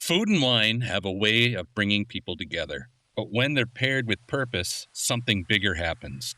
Food and wine have a way of bringing people together, but when they're paired with purpose, something bigger happens.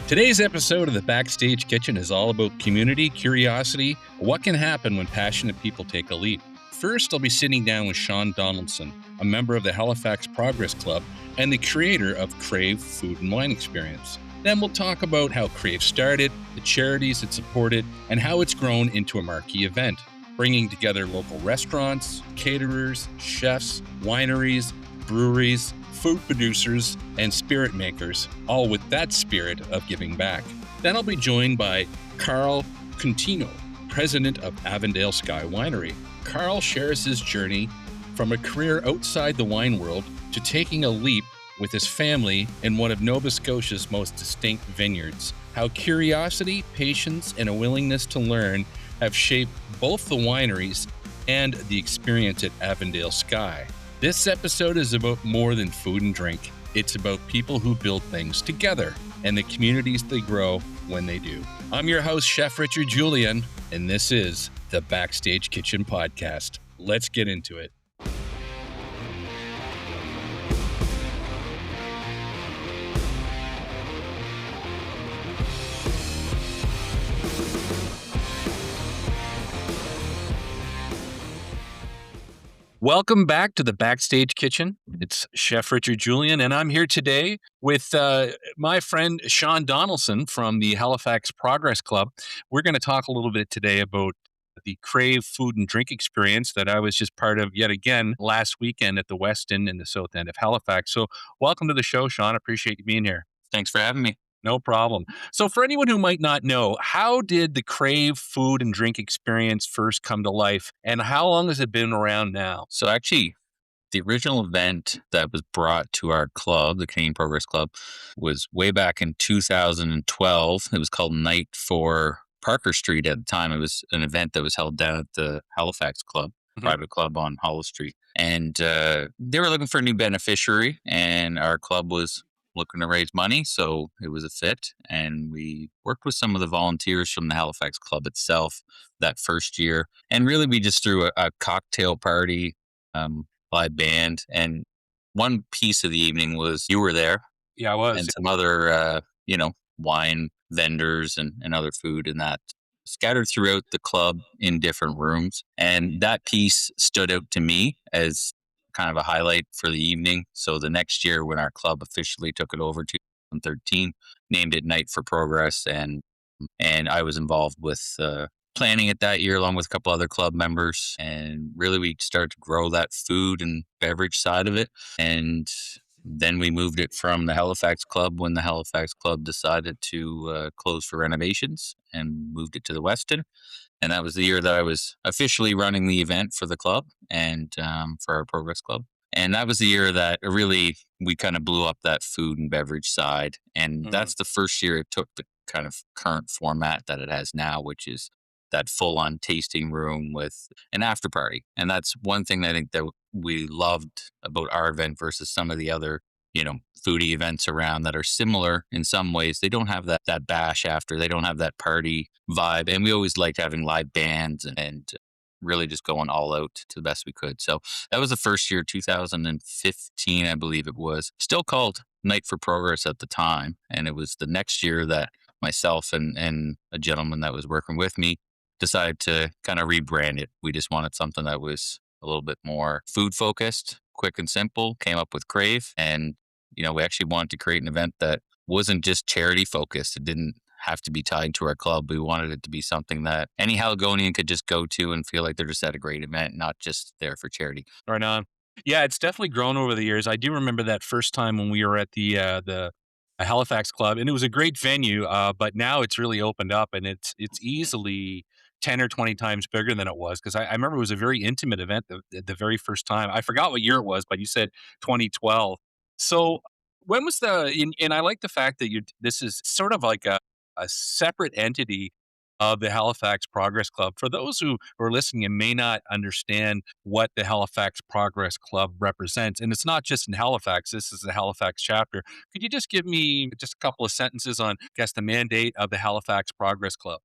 Today's episode of the Backstage Kitchen is all about community, curiosity, what can happen when passionate people take a leap. First, I'll be sitting down with Shawn Donaldson, a member of the Halifax Progress Club and the creator of Crave Food and Wine Experience. Then we'll talk about how Crave started, the charities it supported, and how it's grown into a marquee event, bringing together local restaurants, caterers, chefs, wineries, breweries, food producers, and spirit makers, all with that spirit of giving back. Then I'll be joined by Carl Coutinho, president of Avondale Sky Winery. Carl shares his journey from a career outside the wine world to taking a leap with his family in one of Nova Scotia's most distinct vineyards. How curiosity, patience, and a willingness to learn have shaped both the wineries and the experience at Avondale Sky. This episode is about more than food and drink. It's about people who build things together and the communities they grow when they do. I'm your host, Chef Richard Julien, and this is the Backstage Kitchen Podcast. Let's get into it. Welcome back to the Backstage Kitchen. It's Chef Richard Julien, and I'm here today with my friend Shawn Donaldson from the Halifax Progress Club. We're going to talk a little bit today about the Crave food and drink experience that I was just part of yet again last weekend at the West End in the South End of Halifax. So welcome to the show, Shawn. I appreciate you being here. Thanks for having me. No problem. So for anyone who might not know, how did the Crave food and drink experience first come to life, and how long has it been around now? So actually, the original event that was brought to our club, the Canadian Progress Club, was way back in 2012. It was called Night for Parker Street at the time. It was an event that was held down at the Halifax Club, private club on Hollow Street. And they were looking for a new beneficiary, and our club was looking to raise money, so it was a fit. And we worked with some of the volunteers from the Halifax Club itself that first year. And really, we just threw a cocktail party, live band. And one piece of the evening was you were there. Yeah, I was. And some other, wine vendors and other food and that scattered throughout the club in different rooms. And that piece stood out to me as kind of a highlight for the evening. So the next year when our club officially took it over, 2013, named it Night for Progress, and I was involved with planning it that year along with a couple other club members. And really we started to grow that food and beverage side of it. And then we moved it from the Halifax Club when the Halifax Club decided to close for renovations, and moved it to the Westin. And that was the year that I was officially running the event for the club and for our Progress Club. And that was the year that really we kind of blew up that food and beverage side. And that's the first year it took the kind of current format that it has now, which is that full-on tasting room with an after party. And that's one thing that I think that we loved about our event versus some of the other, foodie events around that are similar in some ways. They don't have that bash after. They don't have that party vibe. And we always liked having live bands and really just going all out to the best we could. So that was the first year, 2015, I believe it was. Still called Night for Progress at the time. And it was the next year that myself and a gentleman that was working with me decided to kind of rebrand it. We just wanted something that was a little bit more food focused, quick and simple, came up with Crave. And we actually wanted to create an event that wasn't just charity focused. It didn't have to be tied to our club. We wanted it to be something that any Haligonian could just go to and feel like they're just at a great event, not just there for charity. Right on. Yeah, it's definitely grown over the years. I do remember that first time when we were at the Halifax Club, and it was a great venue. But now it's really opened up, and it's easily 10 or 20 times bigger than it was, because I remember it was a very intimate event the very first time. I forgot what year it was, but you said 2012. So when was and I like the fact that this is sort of like a separate entity of the Halifax Progress Club. For those who are listening and may not understand what the Halifax Progress Club represents, and it's not just in Halifax, this is the Halifax chapter. Could you just give me just a couple of sentences on, I guess, the mandate of the Halifax Progress Club?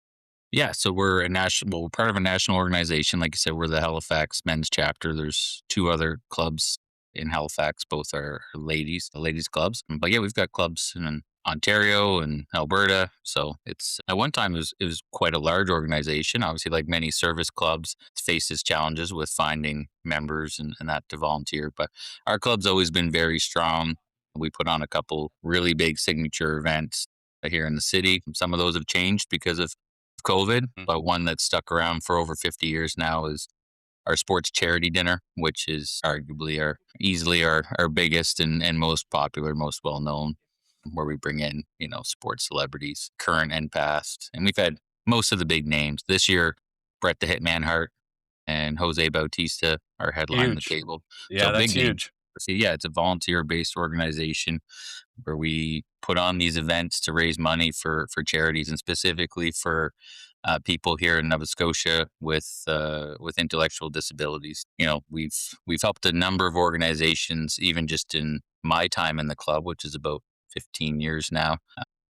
Yeah, so we're a national, well, we're part of a national organization. Like I said, we're the Halifax men's chapter. There's two other clubs in Halifax, both are ladies, the ladies clubs. But yeah, we've got clubs in Ontario and Alberta. So it's at one time it was quite a large organization. Obviously, like many service clubs, it faces challenges with finding members and that to volunteer. But our club's always been very strong. We put on a couple really big signature events here in the city. Some of those have changed because of COVID, Mm. but one that's stuck around for over 50 years now is our sports charity dinner, which is arguably easily our biggest and most popular, most well known, where we bring in, sports celebrities, current and past. And we've had most of the big names. This year, Bret the Hitman Hart and Jose Bautista are headlining the Huge. table. So Yeah, that's big names. huge. So yeah, it's a volunteer based organization where we put on these events to raise money for charities and specifically for people here in Nova Scotia with intellectual disabilities. We've helped a number of organizations, even just in my time in the club, which is about 15 years now.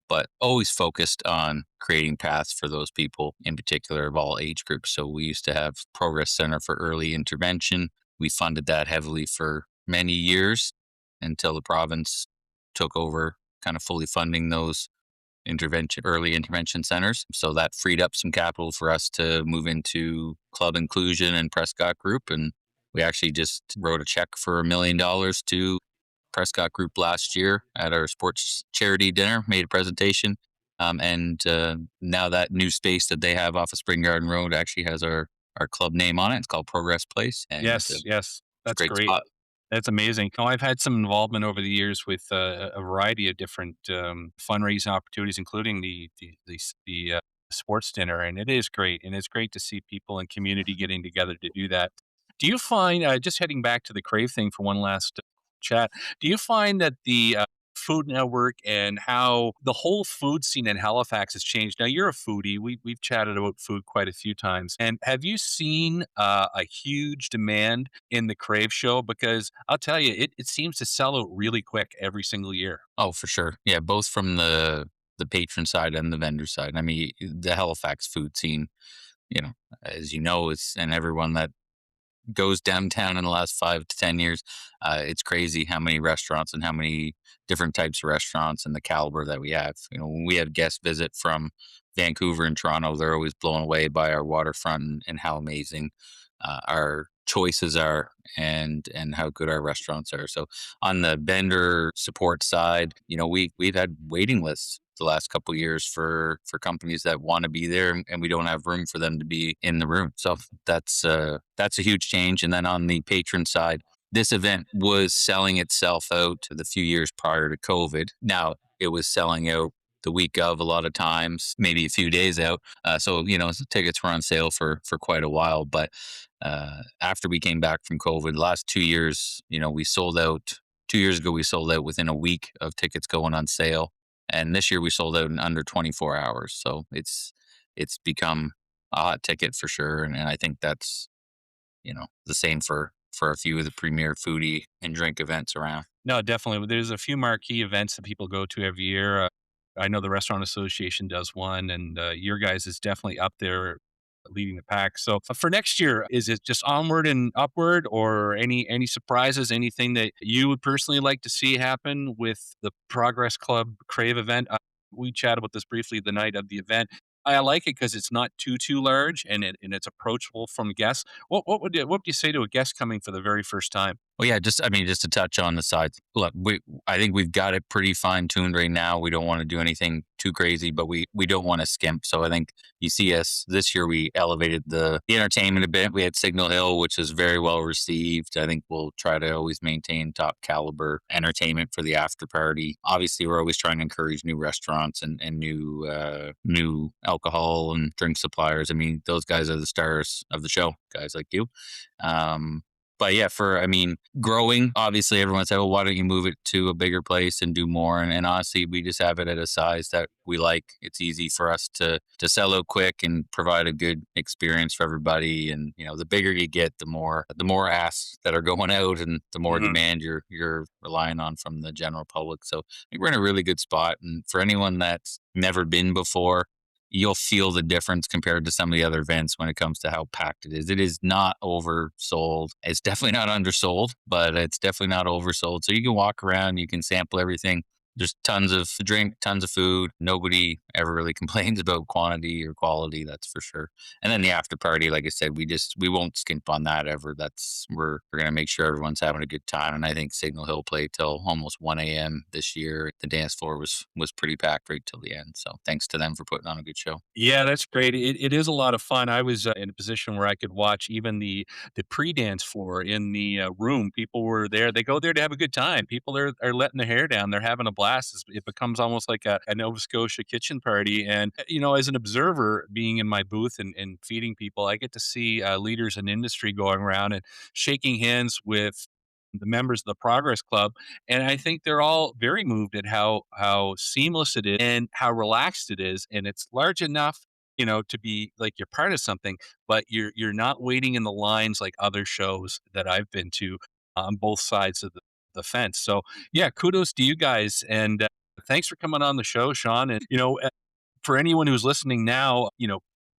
But always focused on creating paths for those people, in particular of all age groups. So we used to have Progress Center for Early Intervention. We funded that heavily for many years until the province took over, kind of fully funding those early intervention centers. So that freed up some capital for us to move into club inclusion and Prescott Group. And we actually just wrote a check for $1 million to Prescott Group last year at our sports charity dinner, made a presentation. And now that new space that they have off of Spring Garden Road actually has our club name on it. It's called Progress Place. And Yes, yes. it's a That's great great. spot. That's amazing. I've had some involvement over the years with a variety of different fundraising opportunities, including the sports dinner, and it is great. And it's great to see people and community getting together to do that. Do you find, just heading back to the Crave thing for one last chat, do you find that the Food Network and how the whole food scene in Halifax has changed? Now, you're a foodie. We've chatted about food quite a few times. And have you seen a huge demand in the Crave show? Because I'll tell you, it seems to sell out really quick every single year. Oh, for sure. Yeah, both from the patron side and the vendor side. I mean, the Halifax food scene, you know, as you know, is and everyone that goes downtown in the last 5 to 10 years. It's crazy how many restaurants and how many different types of restaurants and the caliber that we have. When we have guests visit from Vancouver and Toronto, they're always blown away by our waterfront and how amazing our choices are and how good our restaurants are. So on the vendor support side, we've had waiting lists the last couple of years for companies that want to be there and we don't have room for them to be in the room. So that's a huge change. And then on the patron side, this event was selling itself out the few years prior to COVID. Now it was selling out the week of a lot of times, maybe a few days out. So tickets were on sale for quite a while. But after we came back from COVID, the last 2 years, we sold out. 2 years ago, we sold out within a week of tickets going on sale. And this year we sold out in under 24 hours. So it's become a hot ticket for sure. And I think that's, the same for a few of the premier foodie and drink events around. No, definitely. There's a few marquee events that people go to every year. I know the Restaurant Association does one, and your guys is definitely up there leading the pack. So for next year, is it just onward and upward, or any surprises, anything that you would personally like to see happen with the Progress Club Crave event? We chatted about this briefly the night of the event. I like it because it's not too large and it's approachable from guests. What would you say to a guest coming for the very first time? Well, yeah, just to touch on the sides. Look, I think we've got it pretty fine tuned right now. We don't want to do anything too crazy, but we don't want to skimp. So I think you see us this year. We elevated the entertainment a bit. We had Signal Hill, which is very well received. I think we'll try to always maintain top caliber entertainment for the after party. Obviously, we're always trying to encourage new restaurants and new alcohol and drink suppliers. I mean, those guys are the stars of the show. Guys like you. But yeah, growing, obviously everyone said, well, why don't you move it to a bigger place and do more? And honestly, we just have it at a size that we like. It's easy for us to sell out quick and provide a good experience for everybody. And, the bigger you get, the more asks that are going out and the more demand you're relying on from the general public. So I think we're in a really good spot. And for anyone that's never been before, you'll feel the difference compared to some of the other events when it comes to how packed it is. It is not oversold. It's definitely not undersold, but it's definitely not oversold. So you can walk around, you can sample everything. There's tons of drink, tons of food. Nobody ever really complains about quantity or quality, that's for sure. And then the after party, like I said, we won't skimp on that ever. We're going to make sure everyone's having a good time. And I think Signal Hill played till almost 1 a.m. this year. The dance floor was pretty packed right till the end. So thanks to them for putting on a good show. Yeah, that's great. It is a lot of fun. I was in a position where I could watch even the pre-dance floor in the room. People were there. They go there to have a good time. People are letting their hair down. They're having a blast. It becomes almost like a Nova Scotia kitchen party. And, as an observer being in my booth and feeding people, I get to see leaders in industry going around and shaking hands with the members of the Progress Club. And I think they're all very moved at how seamless it is and how relaxed it is. And it's large enough, to be like you're part of something, but you're not waiting in the lines like other shows that I've been to on both sides of the fence. So yeah, kudos to you guys. And thanks for coming on the show, Shawn. And, for anyone who's listening now,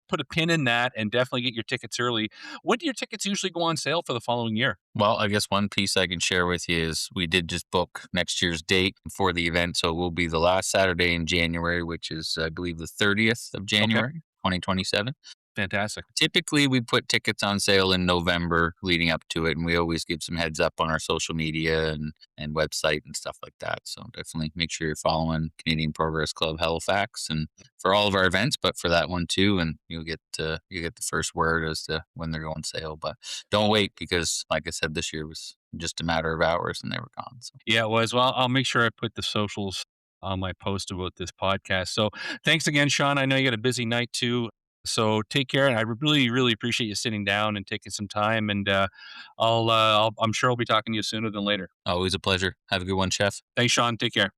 put a pin in that and definitely get your tickets early. When do your tickets usually go on sale for the following year? Well, I guess one piece I can share with you is we did just book next year's date for the event. So it will be the last Saturday in January, which is, I believe, the 30th of January, 2027. Fantastic. Typically, we put tickets on sale in November leading up to it, and we always give some heads up on our social media and website and stuff like that. So definitely make sure you're following Canadian Progress Club Halifax and for all of our events, but for that one too, and you'll get the first word as to when they're going sale. But don't wait because, like I said, this year was just a matter of hours and they were gone. So. Yeah, it was. Well, I'll make sure I put the socials on my post about this podcast. So thanks again, Shawn. I know you got a busy night too. So take care. And I really, really appreciate you sitting down and taking some time. And I'm sure I'll be talking to you sooner than later. Always a pleasure. Have a good one, Chef. Thanks, Shawn. Take care.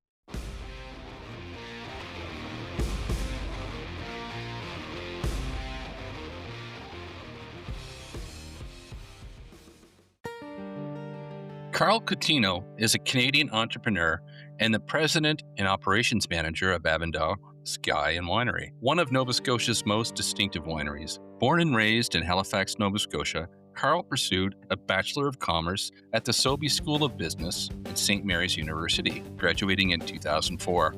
Carl Coutinho is a Canadian entrepreneur and the president and operations manager of Avondale Sky Winery, one of Nova Scotia's most distinctive wineries. Born and raised in Halifax, Nova Scotia, Carl pursued a Bachelor of Commerce at the Sobey School of Business at St. Mary's University, graduating in 2004.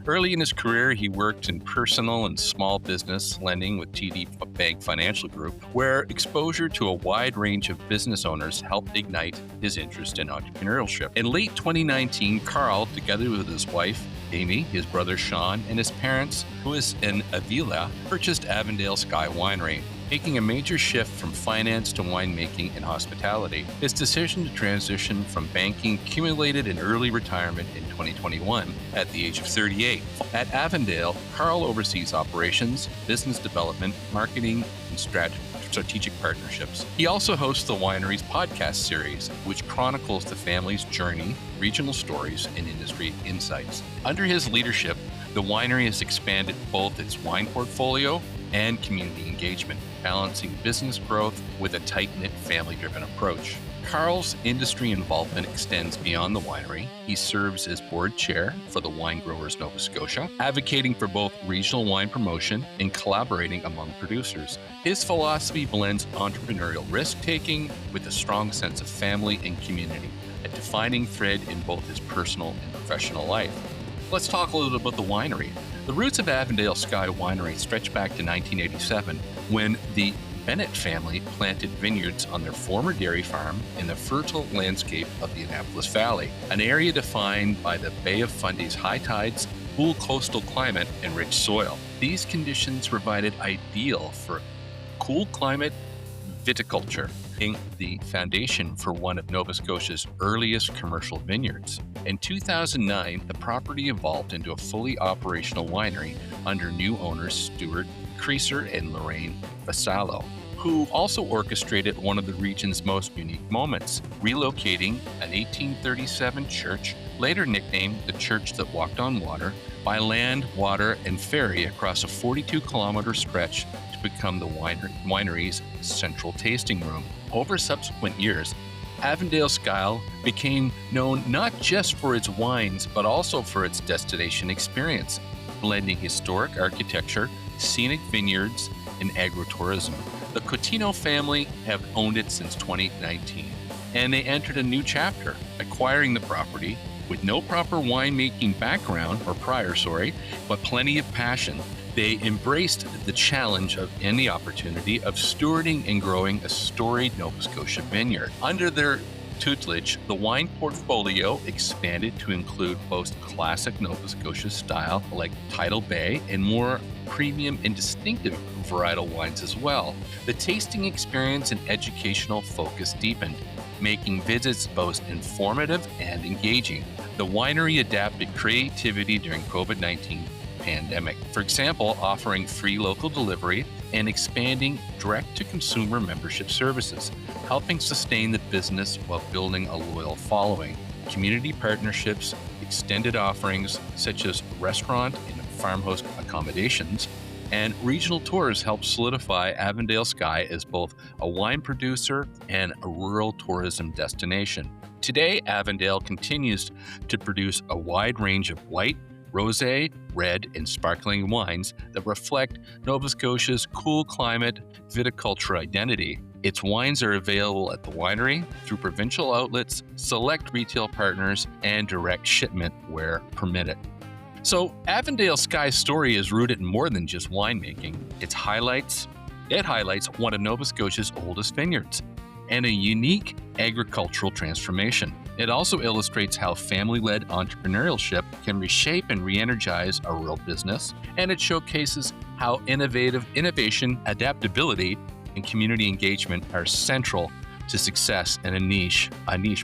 Early in his career, he worked in personal and small business lending with TD Bank Financial Group, where exposure to a wide range of business owners helped ignite his interest in entrepreneurship. In late 2019, Carl, together with his wife, Amy, his brother Shawn, and his parents, who is in Avila, purchased Avondale Sky Winery, making a major shift from finance to winemaking and hospitality. His decision to transition from banking accumulated in early retirement in 2021 at the age of 38. At Avondale, Carl oversees operations, business development, marketing, and strategic partnerships. He also hosts the winery's podcast series, which chronicles the family's journey, regional stories, and industry insights. Under his leadership, the winery has expanded both its wine portfolio and community engagement, balancing business growth with a tight-knit, family-driven approach. Carl's industry involvement extends beyond the winery. He serves as board chair for the Wine Growers Nova Scotia, advocating for both regional wine promotion and collaborating among producers. His philosophy blends entrepreneurial risk-taking with a strong sense of family and community, a defining thread in both his personal and professional life. Let's talk a little about the winery. The roots of Avondale Sky Winery stretch back to 1987, when the Bennett family planted vineyards on their former dairy farm in the fertile landscape of the Annapolis Valley, an area defined by the Bay of Fundy's high tides, cool coastal climate, and rich soil. These conditions provided ideal for cool climate viticulture, being the foundation for one of Nova Scotia's earliest commercial vineyards. In 2009, the property evolved into a fully operational winery under new owners Stuart Creaser and Lorraine Vassallo. who also orchestrated one of the region's most unique moments, relocating an 1837 church, later nicknamed the Church That Walked on Water, by land, water, and ferry across a 42-kilometer stretch to become the winery's central tasting room. Over subsequent years, Avondale Sky became known not just for its wines, but also for its destination experience, blending historic architecture, scenic vineyards, and agritourism. The Coutinho family have owned it since 2019, and they entered a new chapter, acquiring the property with no proper winemaking background, or prior, but plenty of passion. They embraced the challenge and the opportunity of stewarding and growing a storied Nova Scotia vineyard. Under their tutelage, the wine portfolio expanded to include both classic Nova Scotia style like Tidal Bay and more premium and distinctive varietal wines as well. The tasting experience and educational focus deepened, making visits both informative and engaging. The winery adapted creativity during COVID-19 pandemic. For example, offering free local delivery and expanding direct-to-consumer membership services, helping sustain the business while building a loyal following. Community partnerships, extended offerings such as restaurant and farmhouse accommodations, and regional tours help solidify Avondale Sky as both a wine producer and a rural tourism destination. Today, Avondale continues to produce a wide range of white, rosé, red, and sparkling wines that reflect Nova Scotia's cool climate viticulture identity. Its wines are available at the winery, through provincial outlets, select retail partners, and direct shipment where permitted. So Avondale Sky's story is rooted in more than just winemaking. It highlights one of Nova Scotia's oldest vineyards and a unique agricultural transformation. It also illustrates how family-led entrepreneurship can reshape and re-energize a rural business, and it showcases how innovation, adaptability, and community engagement are central to success in a niche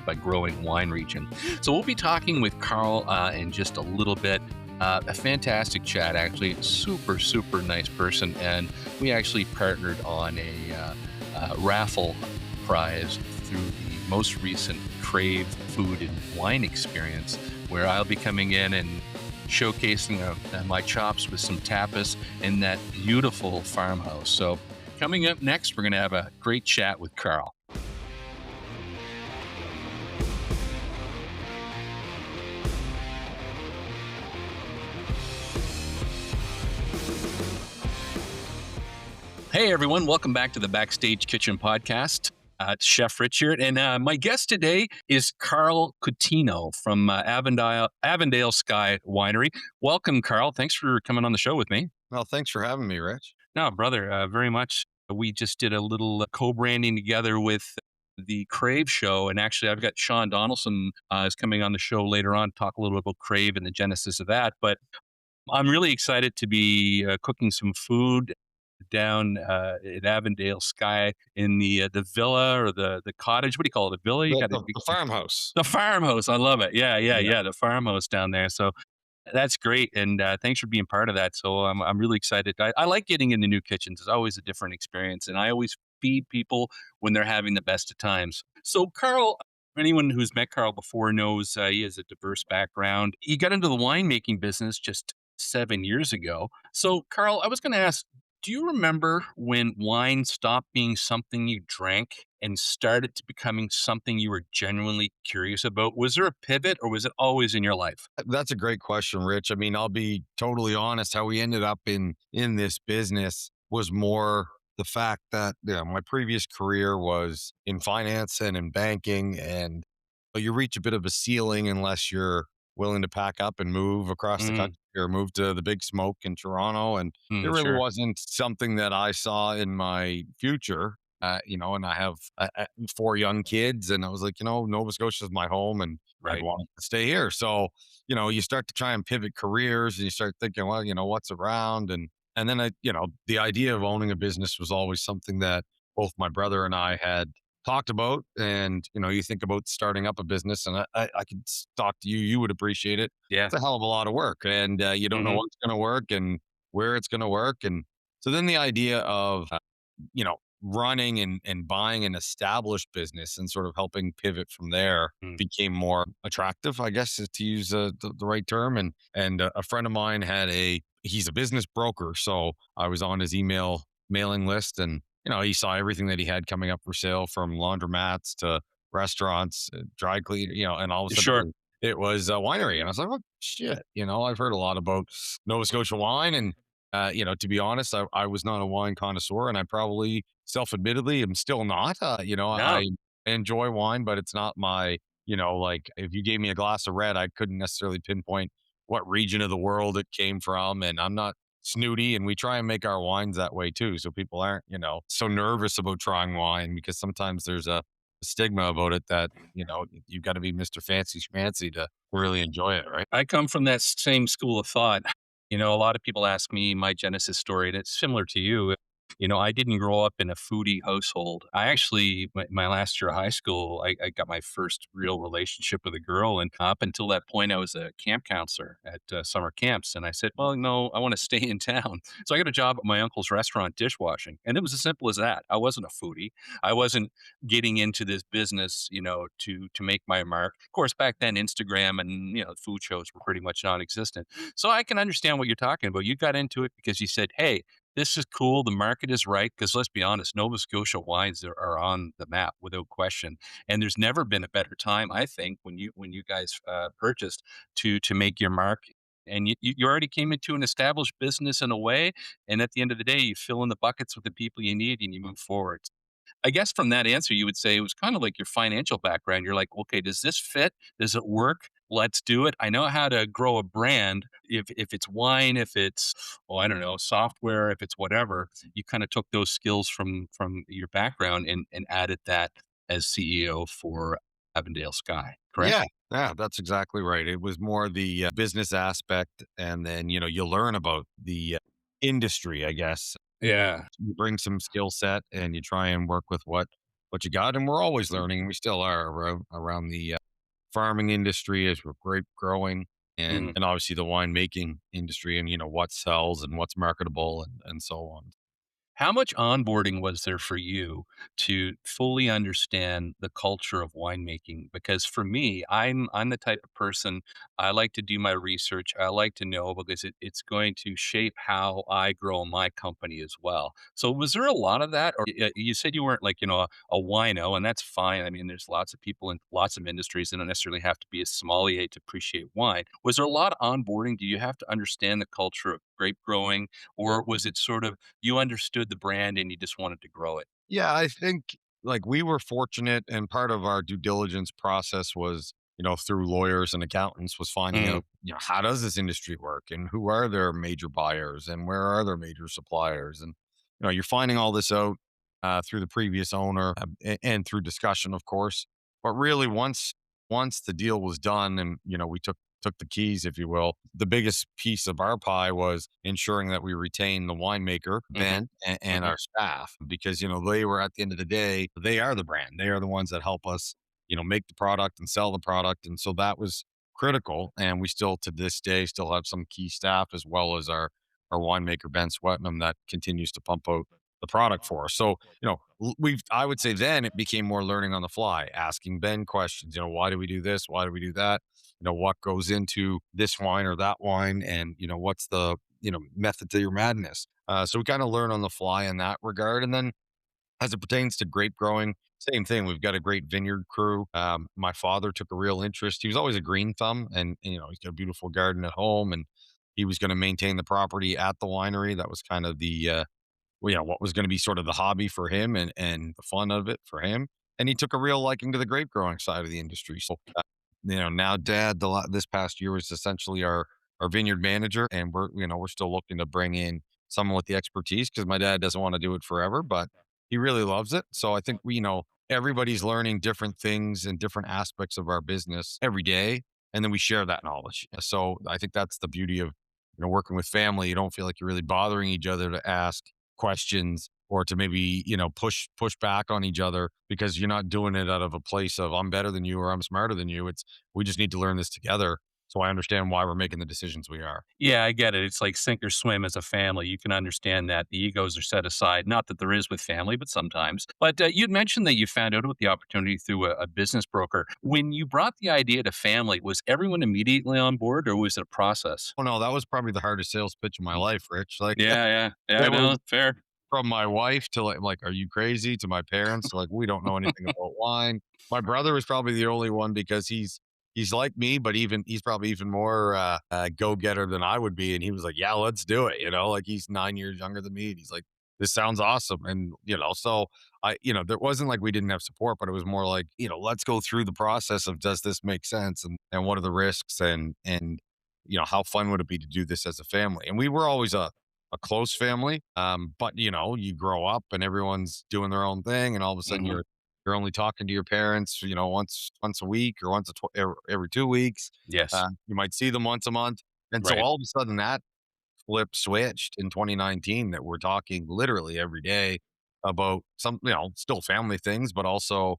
by growing wine region. So we'll be talking with Carl in just a little bit. A fantastic chat, actually. Super nice person, and we actually partnered on a raffle prize through the most recent Crave food and wine experience, where I'll be coming in and showcasing my chops with some tapas in that beautiful farmhouse. So coming up next, we're going to have a great chat with Carl. Hey everyone, welcome back to the Backstage Kitchen podcast. It's Chef Richard, and my guest today is Carl Coutinho from Avondale Sky Winery. Welcome, Carl. Thanks for coming on the show with me. Well, thanks for having me, Rich. No, brother, very much. We just did a little co-branding together with the Crave show, and actually I've got Shawn Donaldson is coming on the show later on to talk a little bit about Crave and the genesis of that. But I'm really excited to be cooking some food down at Avondale Sky in the villa or the cottage. What do you call it? A villa? The farmhouse. The farmhouse. I love it. Yeah. The farmhouse down there. So that's great. And thanks for being part of that. So I'm really excited. I like getting into new kitchens. It's always a different experience. And I always feed people when they're having the best of times. So Carl, anyone who's met Carl before knows he has a diverse background. He got into the winemaking business just 7 years ago. So Carl, I was going to ask, do you remember when wine stopped being something you drank and started to becoming something you were genuinely curious about? Was there a pivot, or was it always in your life? That's a great question, Rich. I mean, I'll be totally honest. How we ended up in this business was more the fact that my previous career was in finance and in banking, and you reach a bit of a ceiling unless you're willing to pack up and move across the country or move to the big smoke in Toronto. And it really wasn't something that I saw in my future, and I have 4 young kids, and I was like, Nova Scotia is my home, and I want to stay here. So, you start to try and pivot careers, and you start thinking, well, what's around. And then the idea of owning a business was always something that both my brother and I had talked about. And you think about starting up a business, and I could talk to you, you would appreciate it. Yeah, it's a hell of a lot of work, and you don't know what's going to work and where it's going to work. And so then the idea of running and buying an established business and sort of helping pivot from there became more attractive, I guess, to use the right term. And a friend of mine he's a business broker, so I was on his mailing list, and he saw everything that he had coming up for sale, from laundromats to restaurants, dry clean, and all of a sudden Sure. it was a winery, and I was like, "Oh shit!" I've heard a lot about Nova Scotia wine, and to be honest, I was not a wine connoisseur, and I probably self-admittedly am still not. No. I enjoy wine, but it's not my, like if you gave me a glass of red, I couldn't necessarily pinpoint what region of the world it came from, and I'm not snooty, and we try and make our wines that way too, so people aren't, so nervous about trying wine, because sometimes there's a stigma about it that, you've got to be Mr. Fancy Schmancy to really enjoy it, right? I come from that same school of thought. A lot of people ask me my Genesis story, and it's similar to you. I didn't grow up in a foodie household. I actually, my last year of high school, I got my first real relationship with a girl. And up until that point, I was a camp counselor at summer camps. And I said, well, no, I want to stay in town. So I got a job at my uncle's restaurant dishwashing. And it was as simple as that. I wasn't a foodie. I wasn't getting into this business, to make my mark. Of course, back then, Instagram and, food shows were pretty much non-existent. So I can understand what you're talking about. You got into it because you said, hey, this is cool. The market is right. Because let's be honest, Nova Scotia wines are on the map without question. And there's never been a better time, I think, when you guys purchased to make your mark. And you already came into an established business in a way. And at the end of the day, you fill in the buckets with the people you need and you move forward. I guess from that answer, you would say it was kind of like your financial background. You're like, okay, does this fit? Does it work? Let's do it. I know how to grow a brand. If it's wine, if it's, oh, I don't know, software, if it's whatever, you kind of took those skills from your background and added that as CEO for Avondale Sky, correct? Yeah, yeah, that's exactly right. It was more the business aspect, and then you learn about the industry, I guess. Yeah. You bring some skill set, and you try and work with what you got. And we're always learning, and we still are around the farming industry as we're grape growing, Mm. and obviously the winemaking industry, and what sells and what's marketable, and so on. How much onboarding was there for you to fully understand the culture of winemaking? Because for me, I'm the type of person, I like to do my research. I like to know because it's going to shape how I grow my company as well. So was there a lot of that? Or you said you weren't like, a wino, and that's fine. I mean, there's lots of people in lots of industries that don't necessarily have to be a sommelier to appreciate wine. Was there a lot of onboarding? Do you have to understand the culture of grape growing? Or was it sort of you understood the brand and you just wanted to grow it? Yeah, I think like we were fortunate, and part of our due diligence process was, through lawyers and accountants, was finding Mm, out, how does this industry work, and who are their major buyers, and where are their major suppliers, and you're finding all this out through the previous owner, and through discussion, of course. But really, once the deal was done, and we took the keys, if you will. The biggest piece of our pie was ensuring that we retain the winemaker, mhm, Ben, and mhm. our staff, because, they were, at the end of the day, they are the brand. They are the ones that help us, make the product and sell the product. And so that was critical. And we still, to this day, still have some key staff, as well as our winemaker, Ben Swetnam, that continues to pump out the product for us. So, I would say then it became more learning on the fly, asking Ben questions, why do we do this? Why do we do that? What goes into this wine or that wine, and what's the method to your madness. So we kind of learn on the fly in that regard. And then as it pertains to grape growing, same thing. We've got a great vineyard crew. My father took a real interest. He was always a green thumb, and he's got a beautiful garden at home, and he was going to maintain the property at the winery. That was kind of the what was going to be sort of the hobby for him, and the fun of it for him. And he took a real liking to the grape growing side of the industry. So, now Dad, this past year, was essentially our vineyard manager, and we're still looking to bring in someone with the expertise, because my dad doesn't want to do it forever, but he really loves it. So I think everybody's learning different things and different aspects of our business every day, and then we share that knowledge. So I think that's the beauty of working with family. You don't feel like you're really bothering each other to ask questions, or to maybe push back on each other, because you're not doing it out of a place of I'm better than you or I'm smarter than you. It's we just need to learn this together. So I understand why we're making the decisions we are. Yeah, I get it. It's like sink or swim as a family. You can understand that the egos are set aside. Not that there is with family, but sometimes. But you'd mentioned that you found out about the opportunity through a business broker. When you brought the idea to family, was everyone immediately on board, or was it a process? Oh no, that was probably the hardest sales pitch of my life, Rich. Like Yeah, yeah, yeah. I it was know. Fair. from my wife to like, are you crazy? To my parents, to like, we don't know anything about wine. My brother was probably the only one because he's like me, but he's probably even more go getter than I would be. And he was like, yeah, let's do it. Like he's 9 years younger than me. And he's like, this sounds awesome. And so there wasn't like we didn't have support, but it was more like, let's go through the process of does this make sense and what are the risks and how fun would it be to do this as a family? And we were always a close family. But you grow up and everyone's doing their own thing, and all of a sudden Hmm. you're only talking to your parents, once a week or every 2 weeks. Yes. You might see them once a month, and so Right. all of a sudden that flip switched in 2019 that we're talking literally every day about some, still family things, but also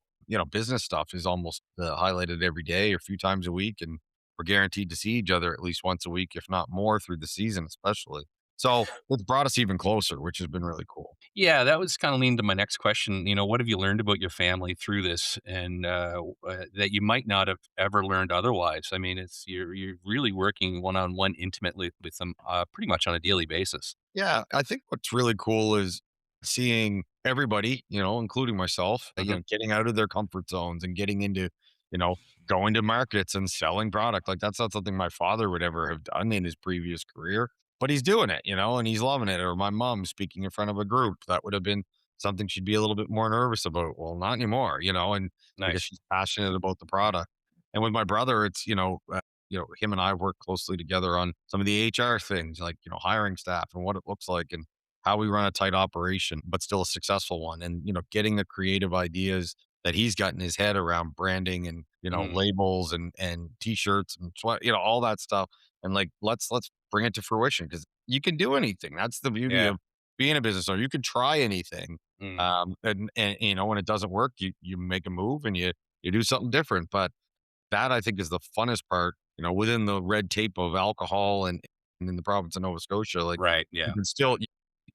business stuff is almost highlighted every day or a few times a week, and we're guaranteed to see each other at least once a week, if not more, through the season, especially. So it's brought us even closer, which has been really cool. Yeah, that was kind of leading to my next question. What have you learned about your family through this, and that you might not have ever learned otherwise? I mean, you're really working one on one intimately with them, pretty much on a daily basis. Yeah, I think what's really cool is seeing everybody, including myself, Hmm. getting out of their comfort zones and getting into, you know, going to markets and selling product. Like that's not something my father would ever have done in his previous career, but he's doing it, and he's loving it. Or my mom speaking in front of a group, that would have been something she'd be a little bit more nervous about. Well, not anymore, and because Nice. she's passionate about the product. And with my brother, it's, him and I work closely together on some of the HR things, like, hiring staff and what it looks like and how we run a tight operation, but still a successful one. And, getting the creative ideas that he's got in his head around branding and, Mm, labels and t-shirts and sweat, all that stuff. And like, let's bring it to fruition because you can do anything. That's the beauty yeah. of being a business owner. You can try anything. Mm, And, when it doesn't work, you make a move and you do something different. But that I think is the funnest part, within the red tape of alcohol and in the province of Nova Scotia, like right. you Yeah. can still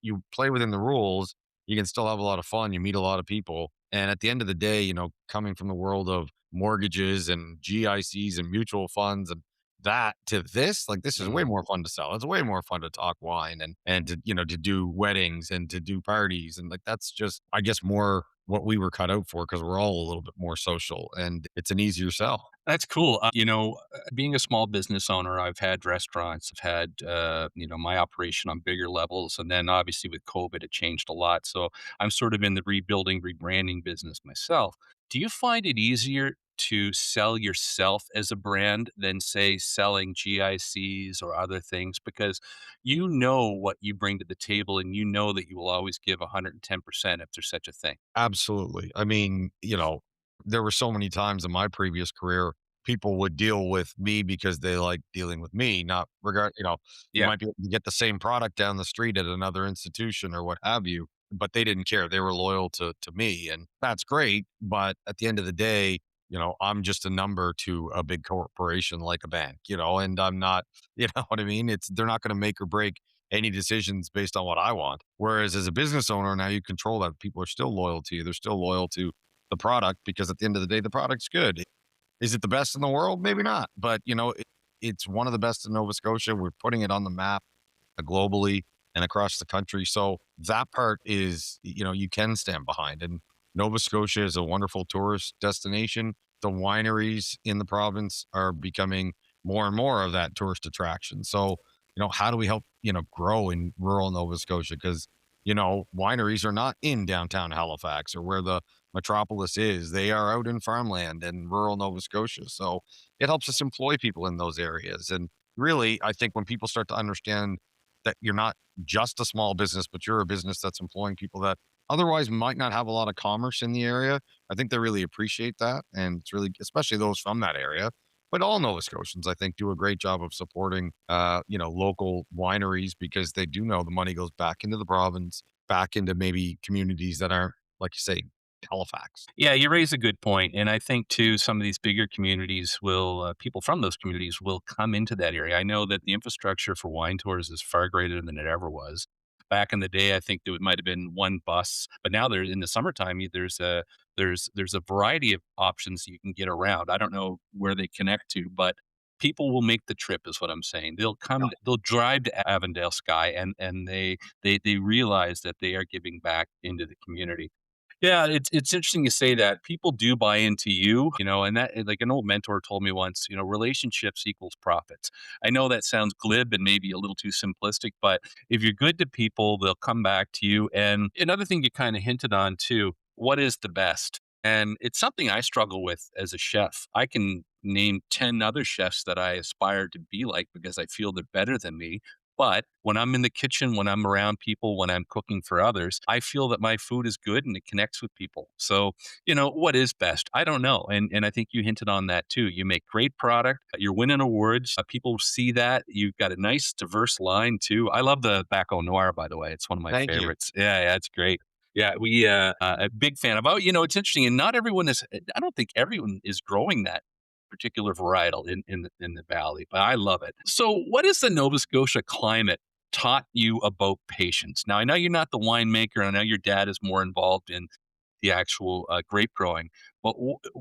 you play within the rules, you can still have a lot of fun, you meet a lot of people. And at the end of the day, coming from the world of mortgages and GICs and mutual funds and that to this, like this is way Mm, more fun to sell. It's way more fun to talk wine and to do weddings and to do parties. And like that's just I guess more what we were cut out for because we're all a little bit more social and it's an easier sell. that's cool. Being a small business owner, I've had restaurants, I've had, my operation on bigger levels. And then obviously with COVID, it changed a lot. So I'm sort of in the rebuilding, rebranding business myself. Do you find it easier to sell yourself as a brand than, say, selling GICs or other things? Because you know what you bring to the table and you know that you will always give 110% if there's such a thing. Absolutely. I mean, there were so many times in my previous career, people would deal with me because they like dealing with me, not regard, you Yeah. might be able to get the same product down the street at another institution or what have you, but they didn't care. They were loyal to me. And that's great. But at the end of the day, I'm just a number to a big corporation like a bank, and I'm not, you know what I mean? They're not going to make or break any decisions based on what I want. Whereas as a business owner, now you control that. People are still loyal to you. They're still loyal to the product because at the end of the day, the product's good. Is it the best in the world? Maybe not. But, it's one of the best in Nova Scotia. We're putting it on the map globally and across the country. So that part is, you can stand behind. And Nova Scotia is a wonderful tourist destination. The wineries in the province are becoming more and more of that tourist attraction. So, how do we help, grow in rural Nova Scotia? Because, wineries are not in downtown Halifax or where the metropolis is. They are out in farmland and rural Nova Scotia. So it helps us employ people in those areas. And really, I think when people start to understand that you're not just a small business, but you're a business that's employing people that otherwise might not have a lot of commerce in the area. I think they really appreciate that. And it's really, especially those from that area, but all Nova Scotians, I think, do a great job of supporting, local wineries because they do know the money goes back into the province, back into maybe communities that aren't, like you say, Halifax. Yeah, you raise a good point. And I think too, some of these bigger communities people from those communities will come into that area. I know that the infrastructure for wine tours is far greater than it ever was. Back in the day, I think there might have been one bus, but now there in the summertime, there's a variety of options you can get around. I don't know where they connect to, but people will make the trip, is what I'm saying. They'll drive to Avondale Sky, and they realize that they are giving back into the community. Yeah, it's interesting you say that. People do buy into you, and that like an old mentor told me once, relationships equals profits. I know that sounds glib and maybe a little too simplistic, but if you're good to people, they'll come back to you. And another thing you kind of hinted on too, what is the best? And it's something I struggle with as a chef. I can name 10 other chefs that I aspire to be like because I feel they're better than me. But when I'm in the kitchen, when I'm around people, when I'm cooking for others, I feel that my food is good and it connects with people. So, what is best? I don't know. And I think you hinted on that too. You make great product. You're winning awards. People see that. You've got a nice, diverse line too. I love the Baco Noir, by the way. It's one of my Thank you. favorites. Yeah, it's great. Yeah, a big fan of. Oh, it's interesting, and not everyone is. I don't think everyone is growing that particular varietal in the valley, but I love it. So, what has the Nova Scotia climate taught you about patience? Now, I know you're not the winemaker, and I know your dad is more involved in the actual grape growing. But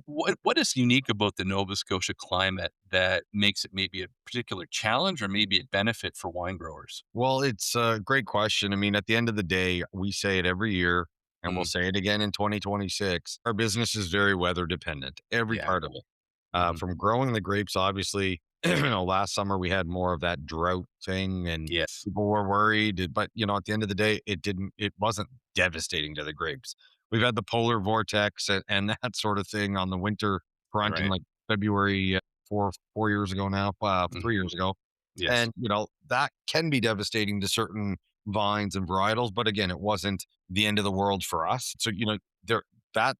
what is unique about the Nova Scotia climate that makes it maybe a particular challenge or maybe a benefit for wine growers? Well, it's a great question. I mean, at the end of the day, we say it every year and we'll Mm, say it again in 2026. Our business is very weather dependent, every yeah. part of it. Hmm. From growing the grapes, obviously, last summer we had more of that drought thing and Yes. people were worried. But, at the end of the day, it wasn't devastating to the grapes. We've had the polar vortex and that sort of thing on the winter front in Right. like February, 4 years ago now, Mhm. 3 years ago. Yes. And, that can be devastating to certain vines and varietals. But again, it wasn't the end of the world for us. So,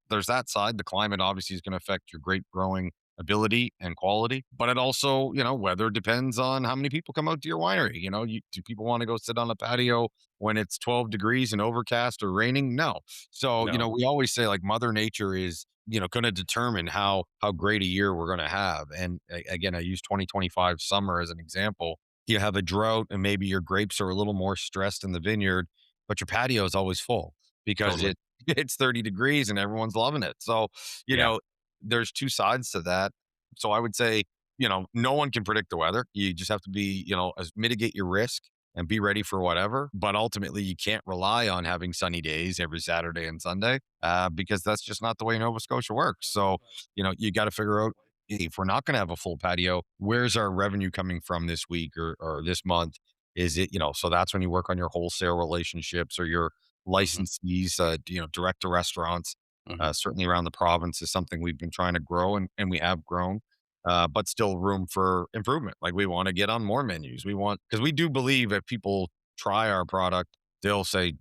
there's that side. The climate obviously is going to affect your grape growing ability and quality. But it also, weather depends on how many people come out to your winery. Do people want to go sit on a patio when it's 12 degrees and overcast or raining? No. So, No. we always say like Mother Nature is, going to determine how great a year we're going to have. And again, I use 2025 summer as an example. You have a drought and maybe your grapes are a little more stressed in the vineyard, but your patio is always full because Totally. it's 30 degrees and everyone's loving it. So, you Yeah. know, there's two sides to that. So I would say, no one can predict the weather. You just have to be, mitigate your risk and be ready for whatever. But ultimately, you can't rely on having sunny days every Saturday and Sunday because that's just not the way Nova Scotia works. So, you got to figure out if we're not going to have a full patio, where's our revenue coming from this week or this month? Is it, so that's when you work on your wholesale relationships or your Hmm. licensees, direct to restaurants. Hmm. Certainly around the province is something we've been trying to grow and we have grown, but still room for improvement. Like we want to get on more menus. Because we do believe if people try our product, they'll say,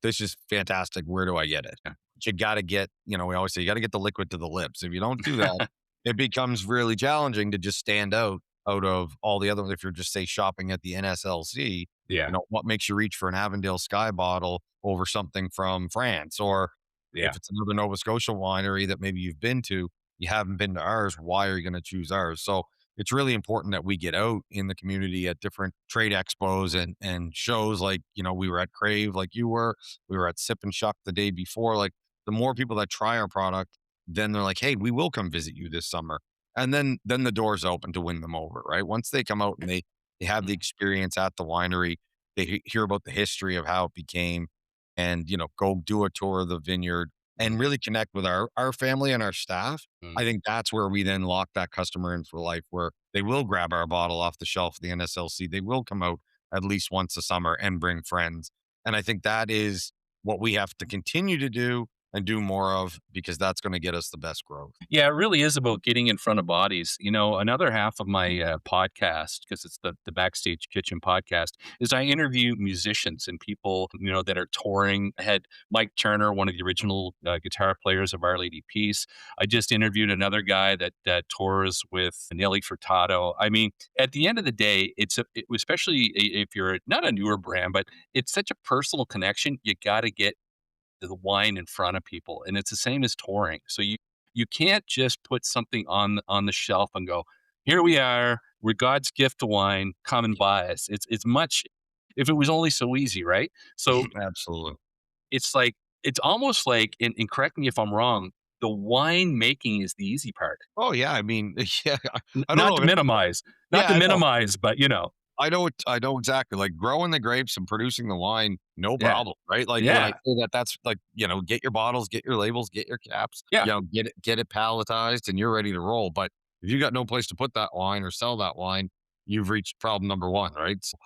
this is fantastic. Where do I get it? Yeah. But you got to get, we always say, you got to get the liquid to the lips. If you don't do that, it becomes really challenging to just stand out of all the other. If you're just say shopping at the NSLC, Yeah. what makes you reach for an Avondale Sky bottle over something from France? Or Yeah. if it's another Nova Scotia winery that maybe you've been to, you haven't been to ours, why are you going to choose ours? So it's really important that we get out in the community at different trade expos and shows like, we were at Crave like you were, we were at Sip and Shuck the day before. Like the more people that try our product, then they're like, hey, we will come visit you this summer. And then the door's open to win them over, right? Once they come out and they have the experience at the winery, they hear about the history of how it became and, go do a tour of the vineyard and Mm, really connect with our family and our staff. mm. I think that's where we then lock that customer in for life, where they will grab our bottle off the shelf of the NSLC. They will come out at least once a summer and bring friends. And I think that is what we have to continue to do and do more of because that's going to get us the best growth. Yeah, it really is about getting in front of bodies. Another half of my podcast, because it's the Backstage Kitchen podcast, is I interview musicians and people, that are touring. I had Mike Turner, one of the original guitar players of Our Lady Peace. I just interviewed another guy that tours with Nelly Furtado. I mean, at the end of the day, especially if you're not a newer brand, but it's such a personal connection. You got to get the wine in front of people. And it's the same as touring. So you can't just put something on the shelf and go, here we are, we're God's gift to wine, come and buy us. It's much, if it was only so easy, right? So Absolutely. it's like, it's almost like, and correct me if I'm wrong, the wine making is the easy part. Oh yeah, I mean, yeah, I don't Not know to if it, minimize, yeah, I know. but I know exactly. Like growing the grapes and producing the wine, no yeah, problem, right? Like when I yeah, say that, that's like, get your bottles, get your labels, get your caps, yeah. get it palletized, and you're ready to roll. But if you got no place to put that wine or sell that wine, you've reached problem number one, right? So,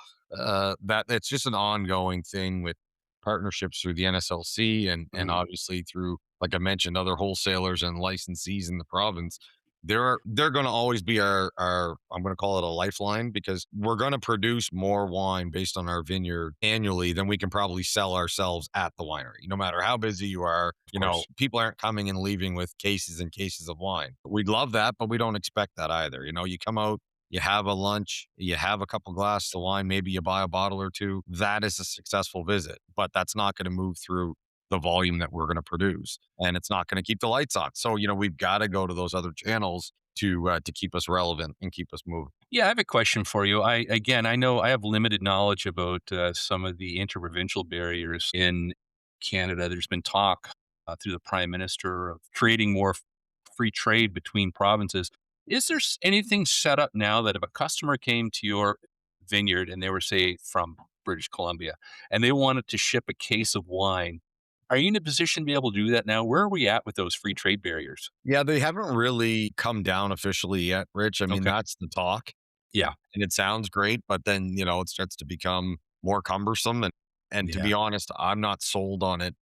that it's just an ongoing thing with partnerships through the NSLC and Mhm. obviously through, like I mentioned, other wholesalers and licensees in the province. They're going to always be our I'm going to call it a lifeline, because we're going to produce more wine based on our vineyard annually than we can probably sell ourselves at the winery. No matter how busy you are, Of course. people aren't coming and leaving with cases and cases of wine. We'd love that, but we don't expect that either. You come out, you have a lunch, you have a couple glasses of wine, maybe you buy a bottle or two. That is a successful visit, but that's not going to move through the volume that we're going to produce, and it's not going to keep the lights on. So we've got to go to those other channels to keep us relevant and keep us moving. Yeah, I have a question for you. I know I have limited knowledge about some of the interprovincial barriers in Canada. There's been talk through the Prime Minister of creating more free trade between provinces. Is there anything set up now that if a customer came to your vineyard and they were, say, from British Columbia and they wanted to ship a case of wine, are you in a position to be able to do that now? Where are we at with those free trade barriers? Yeah, they haven't really come down officially yet, Rich. I mean, Okay. that's the talk, Yeah. and it sounds great, but then it starts to become more cumbersome. And to Yeah. be honest, I'm not sold on it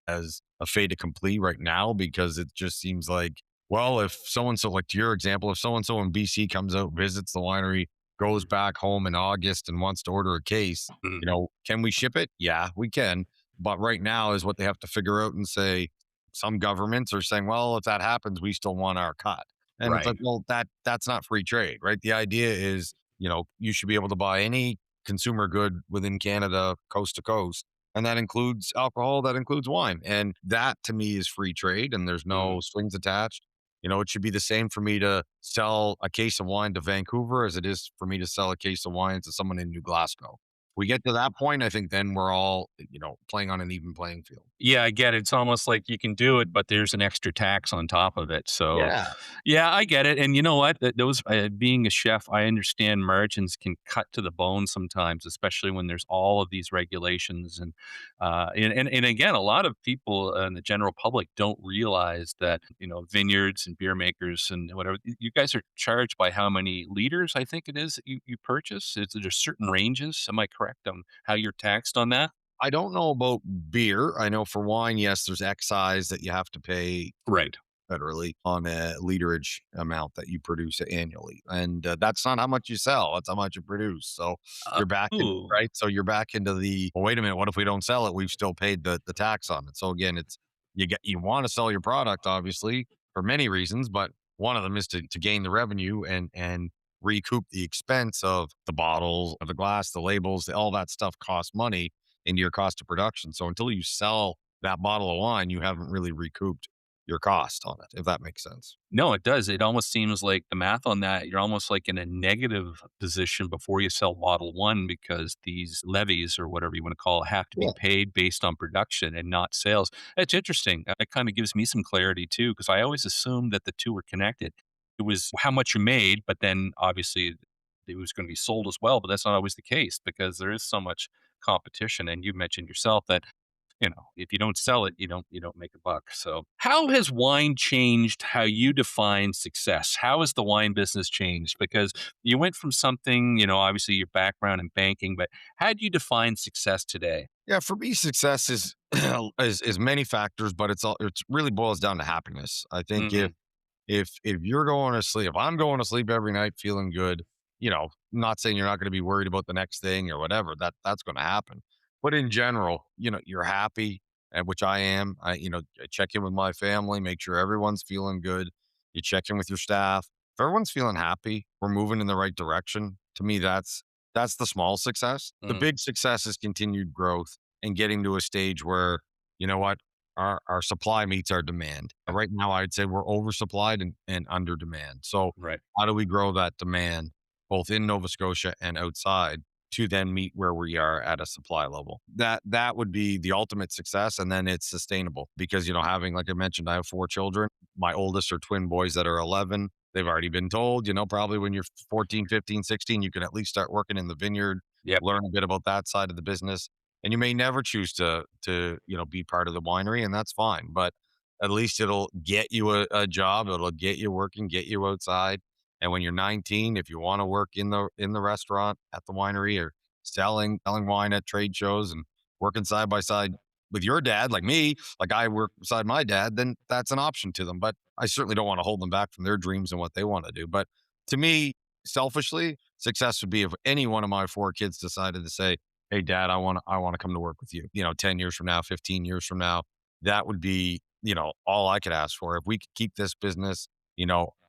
as a fait accompli right now, because it just seems like, well, if so and so, like to your example, if so and so in BC comes out, visits the winery, goes back home in August and wants to order a case, Mhm. can we ship it? Yeah, we can. But right now is what they have to figure out and say. Some governments are saying, well, if that happens, we still want our cut. And it's Right. like, well, that's not free trade, right? The idea is, you should be able to buy any consumer good within Canada, coast to coast, and that includes alcohol, that includes wine. And that to me is free trade, and there's Mm. no strings attached. It should be the same for me to sell a case of wine to Vancouver as it is for me to sell a case of wine to someone in New Glasgow. We get to that point, I think then we're all, playing on an even playing field. Yeah, I get it. It's almost like you can do it, but there's an extra tax on top of it. So, Yeah. yeah, I get it. And you know what? Those being a chef, I understand margins can cut to the bone sometimes, especially when there's all of these regulations. And again, a lot of people in the general public don't realize that vineyards and beer makers and whatever, you guys are charged by how many liters, I think it is, that you purchase. Is there certain ranges? Am I correct on how you're taxed on that? I don't know about beer. I know for wine, yes, there's excise that you have to pay Right. federally on a literage amount that you produce annually. And that's not how much you sell, that's how much you produce. So you're back in, Ooh. right? So you're back into the, well, wait a minute, what if we don't sell it? We've still paid the tax on it. So again, you want to sell your product, obviously, for many reasons, but one of them is to gain the revenue and recoup the expense of the bottles, of the glass, the labels, all that stuff costs money into your cost of production. So until you sell that bottle of wine, you haven't really recouped your cost on it, if that makes sense. No, it does. It almost seems like the math on that, you're almost like in a negative position before you sell Model 1 because these levies or whatever you want to call it have to be Yeah. paid based on production and not sales. It's interesting. That kind of gives me some clarity too, because I always assumed that the two were connected. It was how much you made, but then obviously it was going to be sold as well. But that's not always the case because there is so much competition. And you mentioned yourself that if you don't sell it, you don't make a buck. So, how has wine changed how you define success? How has the wine business changed? Because you went from something, obviously your background in banking, but how do you define success today? Yeah, for me, success is is many factors, but it's really boils down to happiness. I think Hmm. if you're going to sleep, if I'm going to sleep every night feeling good, not saying you're not going to be worried about the next thing or whatever, that's going to happen. But in general, you're happy, and which I am. I check in with my family, make sure everyone's feeling good. You check in with your staff. If everyone's feeling happy, we're moving in the right direction. To me, that's the small success. The Mm. big success is continued growth and getting to a stage where, you know what? our supply meets our demand. Right now, I'd say we're oversupplied and under demand. So Right. how do we grow that demand both in Nova Scotia and outside to then meet where we are at a supply level? That would be the ultimate success. And then it's sustainable because, having, like I mentioned, I have 4 children. My oldest are twin boys that are 11. They've already been told, probably when you're 14, 15, 16, you can at least start working in the vineyard, Yep. learn a bit about that side of the business. And you may never choose to be part of the winery, and that's fine. But at least it'll get you a job. It'll get you working, get you outside. And when you're 19, if you want to work in the restaurant at the winery or selling wine at trade shows and working side by side with your dad, like me, like I work beside my dad, then that's an option to them. But I certainly don't want to hold them back from their dreams and what they want to do. But to me, selfishly, success would be if any one of my 4 kids decided to say, "Hey, Dad, I want to come to work with you." 10 years from now, 15 years from now, that would be all I could ask for. If we could keep this business,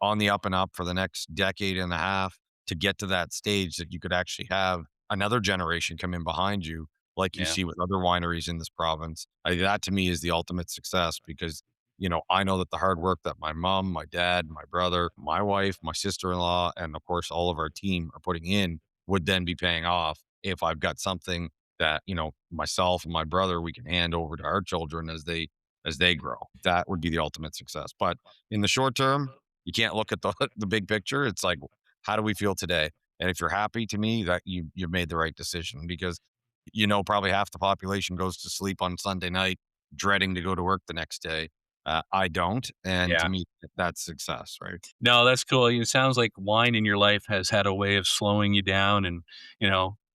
on the up and up for the next decade and a half to get to that stage that you could actually have another generation come in behind you, like you Yeah. see with other wineries in this province. That to me is the ultimate success because I know that the hard work that my mom, my dad, my brother, my wife, my sister-in-law, and of course all of our team are putting in would then be paying off if I've got something that, myself and my brother, we can hand over to our children as they grow. That would be the ultimate success. But in the short term, you can't look at the the big picture. It's like, how do we feel today? And if you're happy, to me, that you've made the right decision because probably half the population goes to sleep on Sunday night dreading to go to work the next day. I don't. And Yeah. to me, that's success, right? No, that's cool. It sounds like wine in your life has had a way of slowing you down and,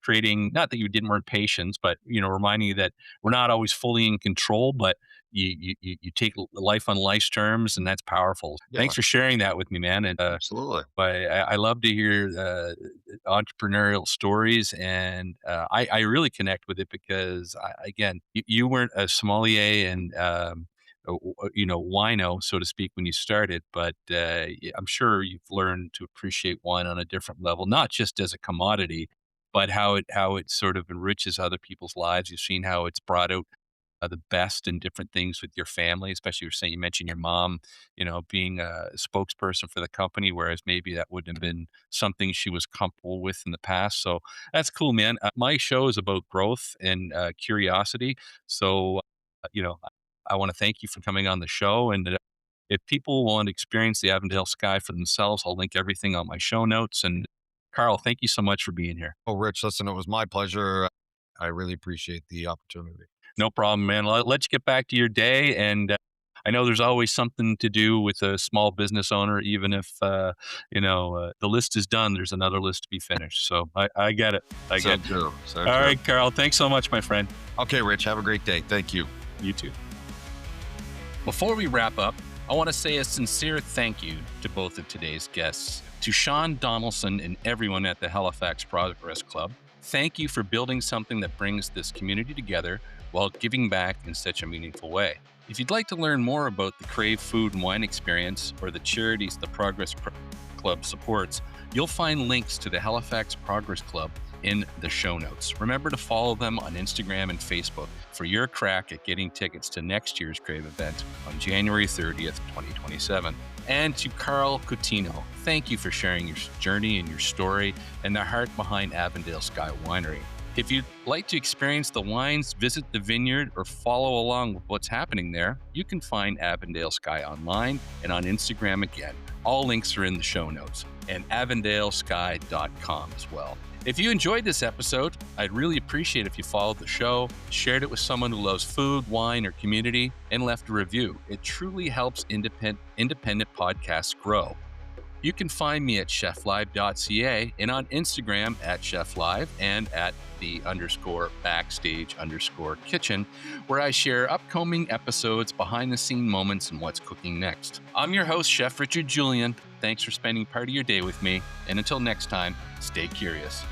creating, not that you weren't patient, but, reminding you that we're not always fully in control, but you take life on life's terms, and that's powerful. Yeah, Thanks for sharing that with me, man. And absolutely. I love to hear entrepreneurial stories, and I really connect with it because, again, you weren't a sommelier and wino, so to speak, when you started, but I'm sure you've learned to appreciate wine on a different level, not just as a commodity, but how it sort of enriches other people's lives. You've seen how it's brought out the best in different things with your family, especially you mentioned your mom, being a spokesperson for the company, whereas maybe that wouldn't have been something she was comfortable with in the past. So that's cool, man. My show is about growth and curiosity. So, I want to thank you for coming on the show. And if people want to experience the Avondale Sky for themselves, I'll link everything on my show notes. And Carl, thank you so much for being here. Oh, Rich, listen, it was my pleasure. I really appreciate the opportunity. No problem, man. Let's get back to your day. And I know there's always something to do with a small business owner, even if, the list is done, there's another list to be finished. So I get it. I get it. True. All right, Carl, thanks so much, my friend. Okay, Rich, have a great day. Thank you. You too. Before we wrap up, I want to say a sincere thank you to both of today's guests. To Shawn Donaldson and everyone at the Halifax Progress Club, thank you for building something that brings this community together while giving back in such a meaningful way. If you'd like to learn more about the Crave food and wine experience or the charities the Progress Club supports, you'll find links to the Halifax Progress Club in the show notes. Remember to follow them on Instagram and Facebook for your crack at getting tickets to next year's Crave event on January 30th, 2027. And to Carl Coutinho, thank you for sharing your journey and your story and the heart behind Avondale Sky Winery. If you'd like to experience the wines, visit the vineyard, or follow along with what's happening there, you can find Avondale Sky online and on Instagram again. All links are in the show notes, and avondalesky.com as well. If you enjoyed this episode, I'd really appreciate if you followed the show, shared it with someone who loves food, wine, or community, and left a review. It truly helps independent podcasts grow. You can find me at cheflive.ca and on Instagram at cheflive and at _backstage_kitchen, where I share upcoming episodes, behind the scene moments, and what's cooking next. I'm your host, Chef Richard Julien. Thanks for spending part of your day with me. And until next time, stay curious.